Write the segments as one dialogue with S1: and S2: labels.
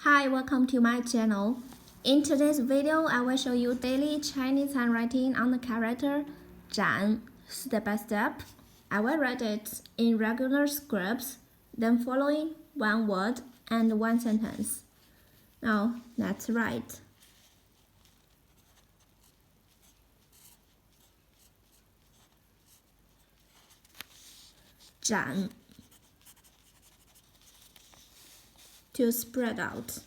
S1: Hi, welcome to my channel. In today's video, I will show you daily Chinese handwriting on the character zhǎn, step by step. I will write it in regular scripts, then following one word and one sentence. Now, let's write. 展 to spread out.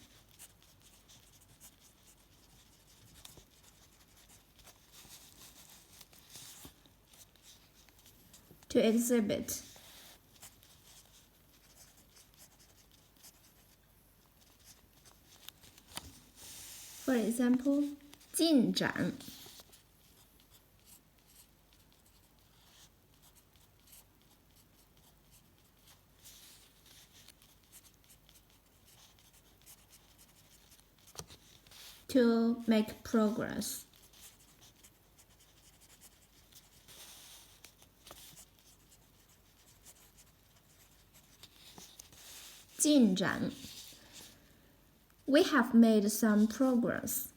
S1: To exhibit. For example, 进展 to make progress. 进展 We have made some progress.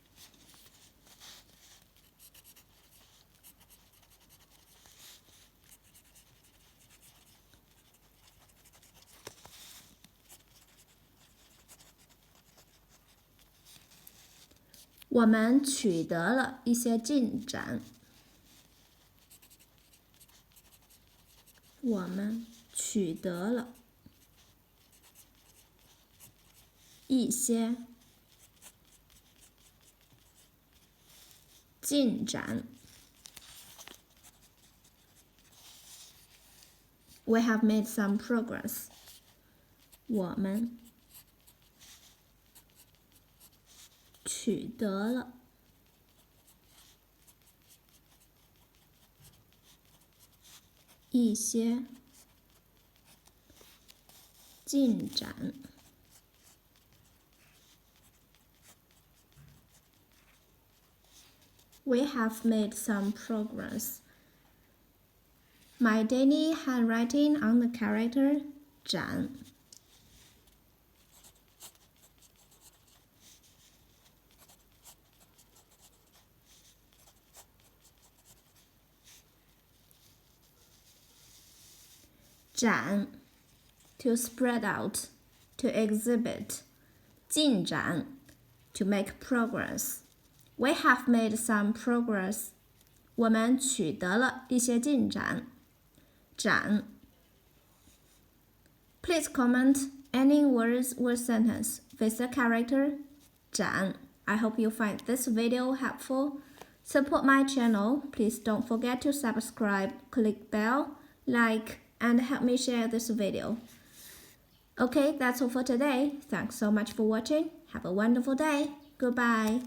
S1: 我们取得了一些进展。我们取得了一些进展。We have made some progress. 我们取得了一些进展。We have made some progress. My daily handwriting on the character 展。展 to spread out, to exhibit. 进展 to make progress. We have made some progress. 我们取得了一些进展。展 Please comment any words or sentence with the character 展. I hope you find this video helpful. Support my channel. Please don't forget to subscribe, click bell, like, and help me share this video. Okay, that's all for today. Thanks so much for watching. Have a wonderful day. Goodbye.